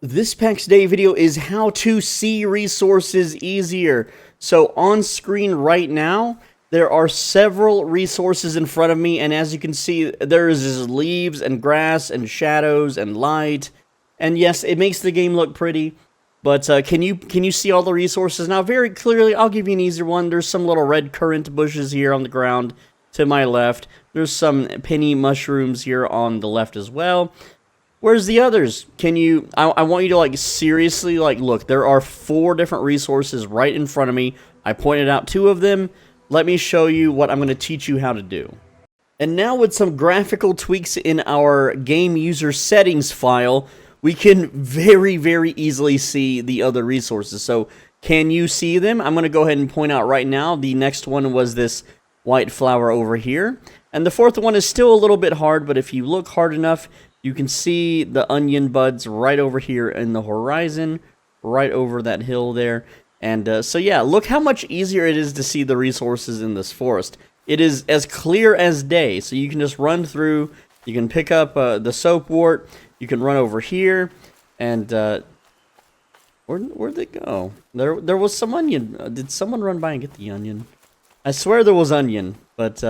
This Pax Dei video is how to see resources easier. So on screen right now, there are several resources in front of me, and as you can see, there is leaves and grass and shadows and light. And yes, it makes the game look pretty, but can you see all the resources? Now, very clearly, I'll give you an easier one. There's some little red currant bushes here on the ground to my left. There's some penny mushrooms here on the left as well. Where's the others? Can you, I want you to like seriously like look, there are 4 different resources right in front of me. I pointed out 2 of them. Let me show you what I'm going to teach you how to do. And now with some graphical tweaks in our game user settings file, we can very easily see the other resources. So can you see them? I'm going to go ahead and point out right now. The next one was this white flower over here. And the 4th one is still a little bit hard, but if you look hard enough, you can see the onion buds right over here in the horizon, right over that hill there. And so yeah, look how much easier it is to see the resources in this forest. It is as clear as day, so you can just run through, you can pick up the soapwort, you can run over here, and where'd they go? There was some onion. Did someone run by and get the onion? I swear there was onion, but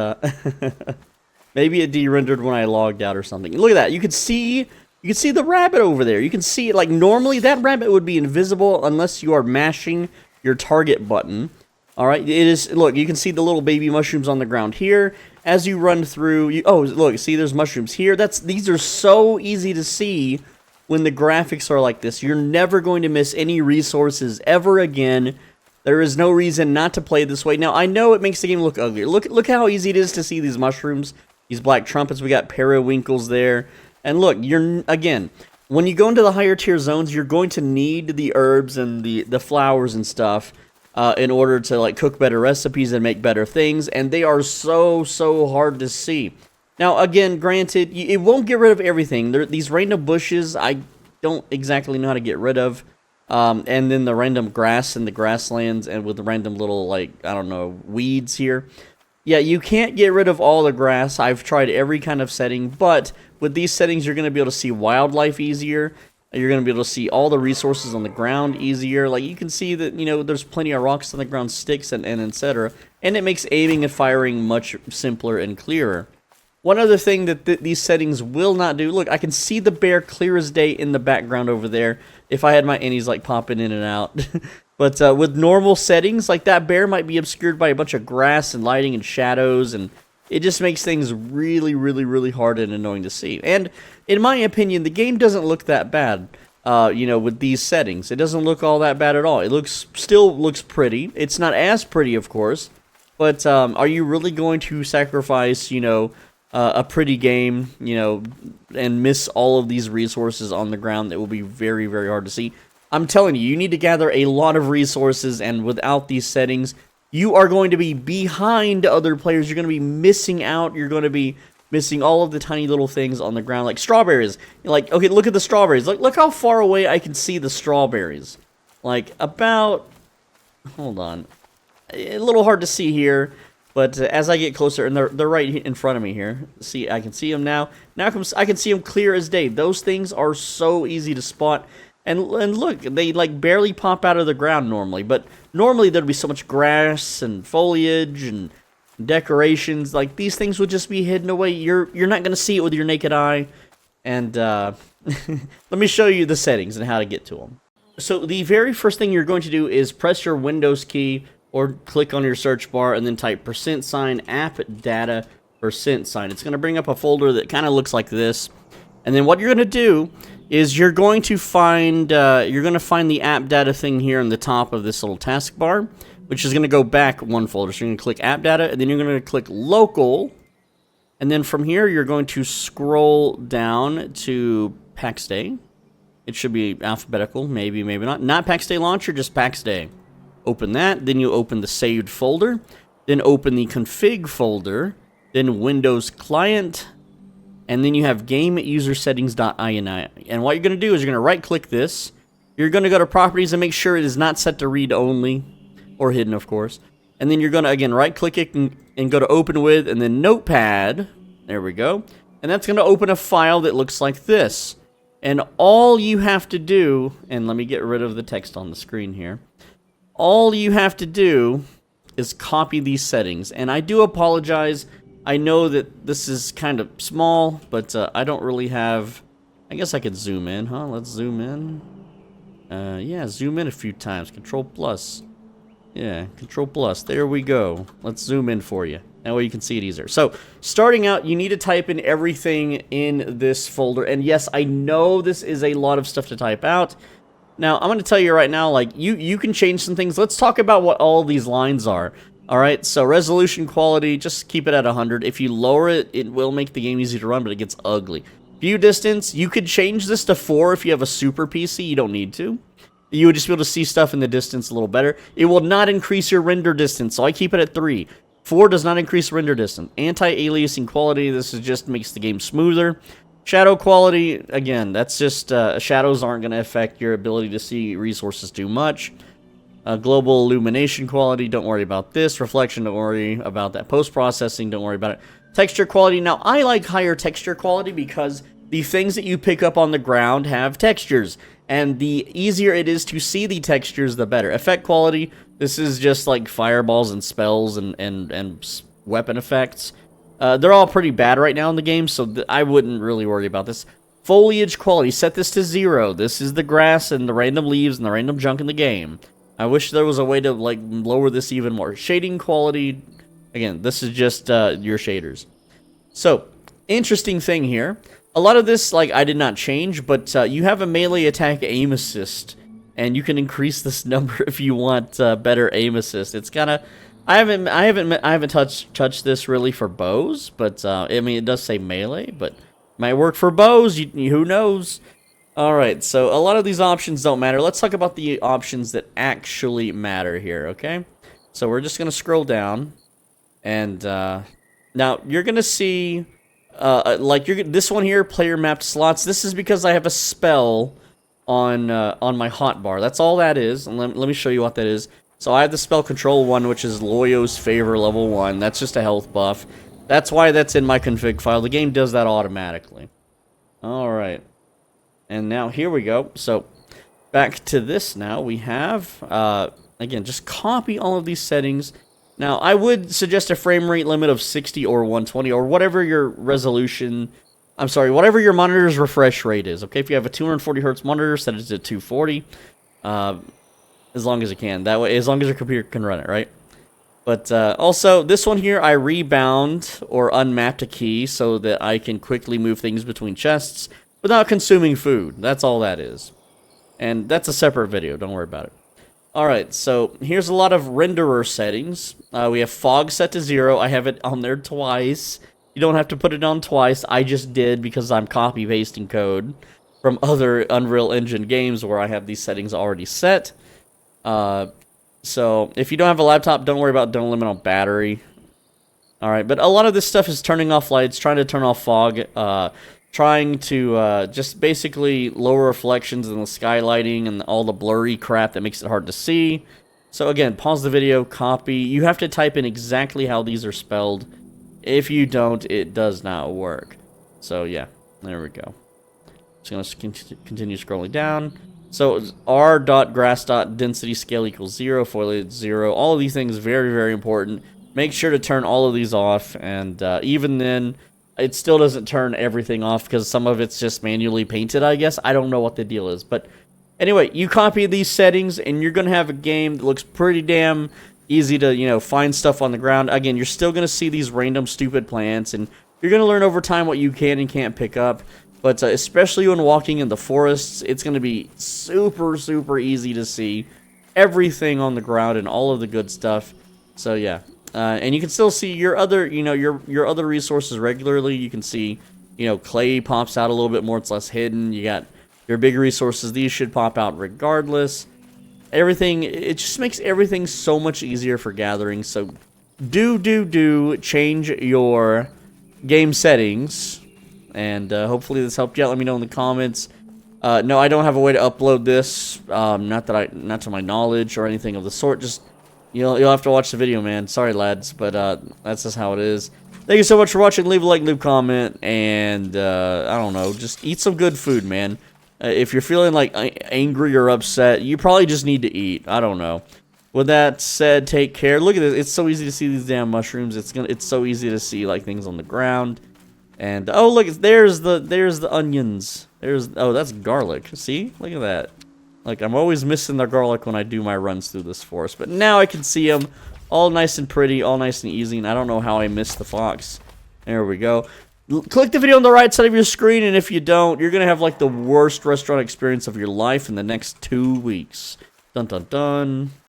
maybe it de-rendered when I logged out or something. Look at that. You can see the rabbit over there. You can see it like normally that rabbit would be invisible unless you are mashing your target button. All right, it is. Look, you can see the little baby mushrooms on the ground here as you run through. Oh, look, see there's mushrooms here. These are so easy to see when the graphics are like this. You're never going to miss any resources ever again. There is no reason not to play this way. Now, I know it makes the game look ugly. Look how easy it is to see these mushrooms. These black trumpets, we got periwinkles there. And look, again, when you go into the higher tier zones, you're going to need the herbs and the flowers and stuff in order to like cook better recipes and make better things. And they are so hard to see. Now, again, granted, it won't get rid of everything. These random bushes, I don't exactly know how to get rid of. And then the random grass in the grasslands and with the random little, like, I don't know, weeds here. Yeah, you can't get rid of all the grass. I've tried every kind of setting, but with these settings, you're going to be able to see wildlife easier. You're going to be able to see all the resources on the ground easier. Like, you can see that, you know, there's plenty of rocks on the ground, sticks, and etc. And it makes aiming and firing much simpler and clearer. One other thing that these settings will not do, look, I can see the bear clear as day in the background over there if I had my innies, like, popping in and out. But with normal settings, like that bear might be obscured by a bunch of grass and lighting and shadows, and it just makes things really hard and annoying to see. And in my opinion, the game doesn't look that bad, you know, with these settings. It doesn't look all that bad at all. It still looks pretty. It's not as pretty, of course, but are you really going to sacrifice, you know, a pretty game, you know, and miss all of these resources on the ground that will be very hard to see? I'm telling you, you need to gather a lot of resources, and without these settings, you are going to be behind other players. You're going to be missing out. You're going to be missing all of the tiny little things on the ground, like strawberries. Like, okay, look at the strawberries. Look how far away I can see the strawberries. Like, about, hold on, a little hard to see here, but as I get closer, and they're right in front of me here. See, I can see them now. Now I can see them clear as day. Those things are so easy to spot. And look, they like barely pop out of the ground normally, but normally there'd be so much grass and foliage and decorations. Like, these things would just be hidden away. You're not going to see it with your naked eye. And let me show you the settings and how to get to them. So the very first thing you're going to do is press your Windows key or click on your search bar and then type %, app data, %. It's going to bring up a folder that kind of looks like this. And then what you're going to do is you're going to find the app data thing here on the top of this little taskbar, which is going to go back one folder. So you're going to click app data, and then you're going to click local, and then from here you're going to scroll down to Pax Dei. It should be alphabetical, maybe not. Not Pax Dei Launcher, just Pax Dei. Open that, then you open the saved folder, then open the config folder, then Windows Client, and then you have gameusersettings.ini. And what you're going to do is you're going to right-click this. You're going to go to Properties and make sure it is not set to read-only, or hidden, of course. And then you're going to, again, right-click it and go to Open With, and then Notepad. There we go. And that's going to open a file that looks like this. And all you have to do, and let me get rid of the text on the screen here. All you have to do is copy these settings. And I do apologize. I know that this is kind of small, but I don't really have... I guess I could zoom in, huh? Let's zoom in. Yeah, zoom in a few times. Control plus. Yeah, Control plus. There we go. Let's zoom in for you. That way you can see it easier. So, starting out, you need to type in everything in this folder. And yes, I know this is a lot of stuff to type out. Now, I'm going to tell you right now, like, you can change some things. Let's talk about what all these lines are. Alright, so resolution quality, just keep it at 100. If you lower it, it will make the game easy to run, but it gets ugly. View distance, you could change this to 4 if you have a super PC. You don't need to. You would just be able to see stuff in the distance a little better. It will not increase your render distance, so I keep it at 3. 4 does not increase render distance. Anti-aliasing quality, this is just makes the game smoother. Shadow quality, again, that's just, shadows aren't going to affect your ability to see resources too much. Global illumination quality, don't worry about this. Reflection, don't worry about that. Post-processing, don't worry about it. Texture quality, now I like higher texture quality because the things that you pick up on the ground have textures. And the easier it is to see the textures, the better. Effect quality, this is just like fireballs and spells and weapon effects. They're all pretty bad right now in the game, so I wouldn't really worry about this. Foliage quality, set this to 0. This is the grass and the random leaves and the random junk in the game. I wish there was a way to like lower this even more. Shading quality, again, this is just your shaders. So, interesting thing here. A lot of this, like, I did not change, but you have a melee attack aim assist, and you can increase this number if you want better aim assist. It's kind of, I haven't touched this really for bows, but I mean it does say melee, but might work for bows. Who knows? All right, so a lot of these options don't matter. Let's talk about the options that actually matter here. Okay, so we're just gonna scroll down, and now you're gonna see. This one here, player mapped slots. This is because I have a spell on my hotbar. That's all that is. And let me show you what that is. So I have the spell control 1, which is Loyo's Favor level 1. That's just a health buff. That's why that's in my config file. The game does that automatically. Alright. And now here we go. So back to this now. We have, again, just copy all of these settings. Now, I would suggest a frame rate limit of 60 or 120 or whatever your resolution... I'm sorry, whatever your monitor's refresh rate is, okay? If you have a 240 hertz monitor, set it to 240, as long as it can. That way, as long as your computer can run it, right? But also, this one here, I rebound or unmapped a key so that I can quickly move things between chests without consuming food. That's all that is. And that's a separate video, don't worry about it. Alright, so here's a lot of renderer settings. We have fog set to 0. I have it on there twice. You don't have to put it on twice. I just did because I'm copy-pasting code from other Unreal Engine games where I have these settings already set. So if you don't have a laptop, don't worry about don't limit on battery. Alright, but a lot of this stuff is turning off lights, trying to turn off fog, trying to just basically lower reflections in the skylighting and all the blurry crap that makes it hard to see. So again, pause the video, copy. You have to type in exactly how these are spelled. If you don't, it does not work. So yeah, there we go. Just going to continue scrolling down. So r.grass.density scale equals 0, foliage 0. All of these things very, very important. Make sure to turn all of these off, and even then, it still doesn't turn everything off because some of it's just manually painted, I guess. I don't know what the deal is. But anyway, you copy these settings and you're going to have a game that looks pretty damn easy to, you know, find stuff on the ground. Again, you're still going to see these random stupid plants, and you're going to learn over time what you can and can't pick up. But especially when walking in the forests, it's going to be super, super easy to see everything on the ground and all of the good stuff. So yeah. And you can still see your other, you know, your other resources regularly. You can see, you know, clay pops out a little bit more. It's less hidden. You got your big resources. These should pop out regardless. Everything, it just makes everything so much easier for gathering. So do change your game settings. And hopefully this helped you out. Let me know in the comments. No, I don't have a way to upload this. Not to my knowledge or anything of the sort. Just... You'll have to watch the video, man. Sorry, lads, but that's just how it is. Thank you so much for watching. Leave a like, leave a comment, and I don't know, just eat some good food, man. If you're feeling like angry or upset, you probably just need to eat. I don't know. With that said, take care. Look at this. It's so easy to see these damn mushrooms. It's so easy to see like things on the ground. And oh look, there's the onions. Oh, that's garlic. See? Look at that. Like, I'm always missing the garlic when I do my runs through this forest. But now I can see them all nice and pretty, all nice and easy. And I don't know how I missed the fox. There we go. Click the video on the right side of your screen. And if you don't, you're going to have, like, the worst restaurant experience of your life in the next 2 weeks. Dun, dun, dun.